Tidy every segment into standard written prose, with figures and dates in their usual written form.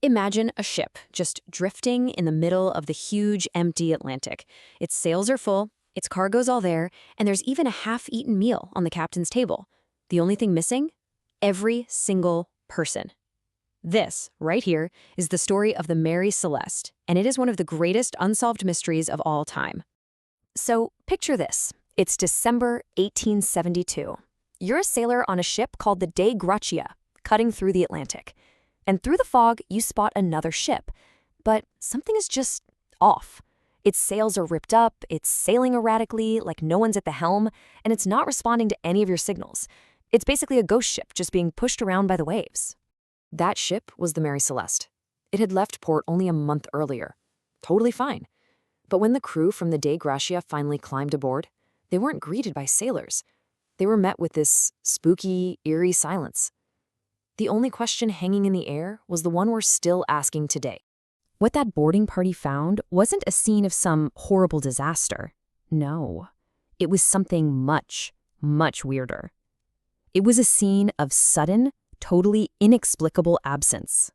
Imagine a ship just drifting in the middle of the huge, empty Atlantic. Its sails are full, its cargo's all there, and there's even a half-eaten meal on the captain's table. The only thing missing? Every single person. This, right here, is the story of the Mary Celeste, and it is one of the greatest unsolved mysteries of all time. So, picture this. It's December 1872. You're a sailor on a ship called the Dei Gratia, cutting through the Atlantic. And through the fog, you spot another ship. But something is just off. Its sails are ripped up, it's sailing erratically, like no one's at the helm, and it's not responding to any of your signals. It's basically a ghost ship just being pushed around by the waves. That ship was the Mary Celeste. It had left port only a month earlier. Totally fine. But when the crew from the Dei Gratia finally climbed aboard, they weren't greeted by sailors. They were met with this spooky, eerie silence. The only question hanging in the air was the one we're still asking today. What that boarding party found wasn't a scene of some horrible disaster. No, it was something much, much weirder. It was a scene of sudden, totally inexplicable absence.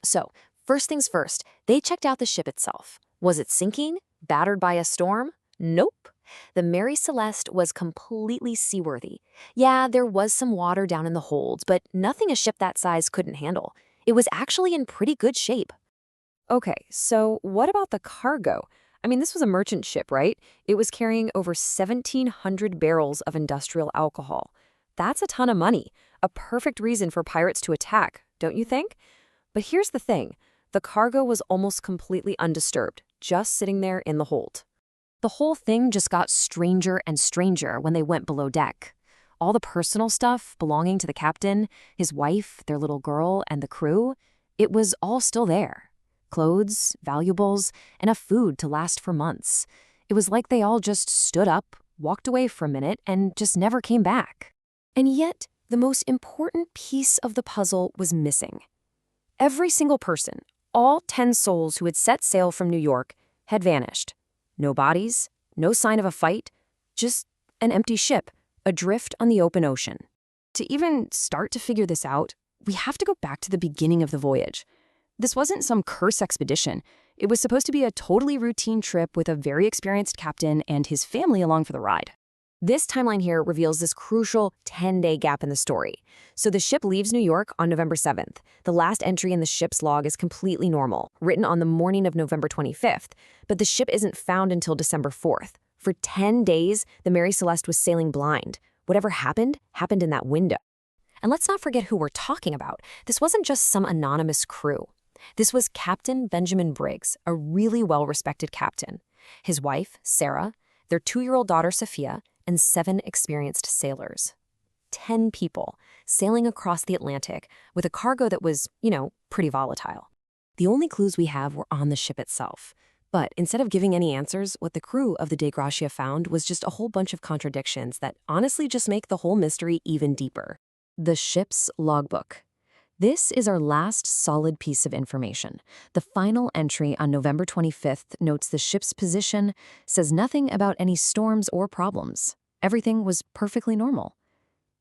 So, first things first, they checked out the ship itself. Was it sinking? Battered by a storm? Nope. The Mary Celeste was completely seaworthy. Yeah, there was some water down in the holds, but nothing a ship that size couldn't handle. It was actually in pretty good shape. Okay, so what about the cargo? I mean, this was a merchant ship, right? It was carrying over 1,700 barrels of industrial alcohol. That's a ton of money, a perfect reason for pirates to attack, don't you think? But here's the thing. The cargo was almost completely undisturbed, just sitting there in the hold. The whole thing just got stranger and stranger when they went below deck. All the personal stuff belonging to the captain, his wife, their little girl, and the crew, it was all still there. Clothes, valuables, enough food to last for months. It was like they all just stood up, walked away for a minute, and just never came back. And yet, the most important piece of the puzzle was missing. Every single person, all 10 souls who had set sail from New York, had vanished. No bodies, no sign of a fight, just an empty ship, adrift on the open ocean. To even start to figure this out, we have to go back to the beginning of the voyage. This wasn't some curse expedition. It was supposed to be a totally routine trip with a very experienced captain and his family along for the ride. This timeline here reveals this crucial 10-day gap in the story. So the ship leaves New York on November 7th. The last entry in the ship's log is completely normal, written on the morning of November 25th, but the ship isn't found until December 4th. For 10 days, the Mary Celeste was sailing blind. Whatever happened, happened in that window. And let's not forget who we're talking about. This wasn't just some anonymous crew. This was Captain Benjamin Briggs, a really well-respected captain. His wife, Sarah, their 2-year-old daughter, Sophia, and 7 experienced sailors. 10 people sailing across the Atlantic with a cargo that was, pretty volatile. The only clues we have were on the ship itself. But instead of giving any answers, what the crew of the Dei Gratia found was just a whole bunch of contradictions that honestly just make the whole mystery even deeper. The ship's logbook. This is our last solid piece of information. The final entry on November 25th notes the ship's position, says nothing about any storms or problems. Everything was perfectly normal.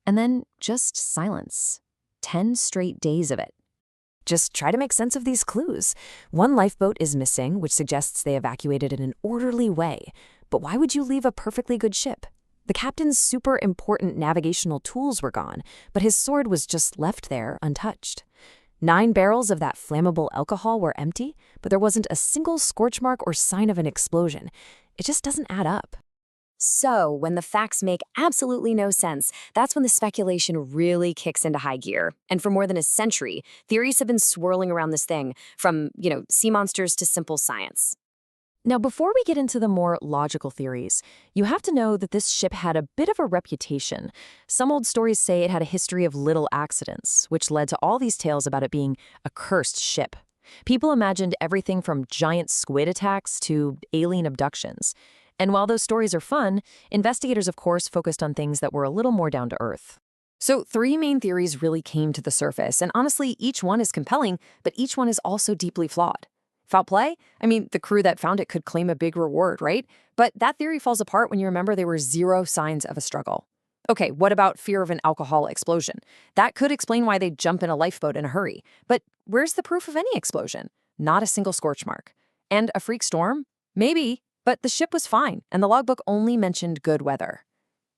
And then just silence. 10 straight days of it. Just try to make sense of these clues. One lifeboat is missing, which suggests they evacuated in an orderly way. But why would you leave a perfectly good ship? The captain's super important navigational tools were gone, but his sword was just left there untouched. 9 barrels of that flammable alcohol were empty, but there wasn't a single scorch mark or sign of an explosion. It just doesn't add up. So, when the facts make absolutely no sense, that's when the speculation really kicks into high gear. And for more than a century, theories have been swirling around this thing, from, sea monsters to simple science. Now, before we get into the more logical theories, you have to know that this ship had a bit of a reputation. Some old stories say it had a history of little accidents, which led to all these tales about it being a cursed ship. People imagined everything from giant squid attacks to alien abductions. And while those stories are fun, investigators, of course, focused on things that were a little more down to earth. So 3 main theories really came to the surface, and honestly, each one is compelling, but each one is also deeply flawed. Foul play? I mean, the crew that found it could claim a big reward, right? But that theory falls apart when you remember there were 0 signs of a struggle. Okay, what about fear of an alcohol explosion? That could explain why they jump in a lifeboat in a hurry. But where's the proof of any explosion? Not a single scorch mark. And a freak storm? Maybe, but the ship was fine, and the logbook only mentioned good weather.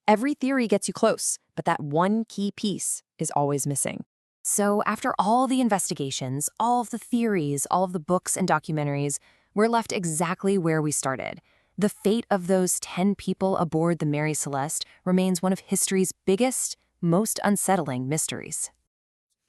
Every theory gets you close, but that one key piece is always missing. So after all the investigations, all of the theories, all of the books and documentaries, we're left exactly where we started. The fate of those 10 people aboard the Mary Celeste remains one of history's biggest, most unsettling mysteries.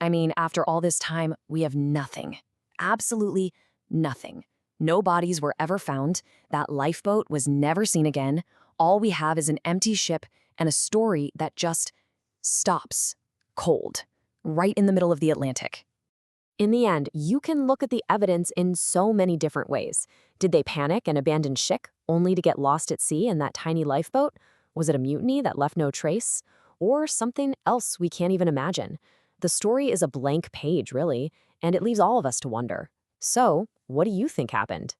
I mean, after all this time, we have nothing. Absolutely nothing. No bodies were ever found. That lifeboat was never seen again. All we have is an empty ship and a story that just stops cold, right in the middle of the Atlantic. In the end, you can look at the evidence in so many different ways. Did they panic and abandon ship only to get lost at sea in that tiny lifeboat? Was it a mutiny that left no trace? Or something else we can't even imagine? The story is a blank page, really, and it leaves all of us to wonder. So, what do you think happened?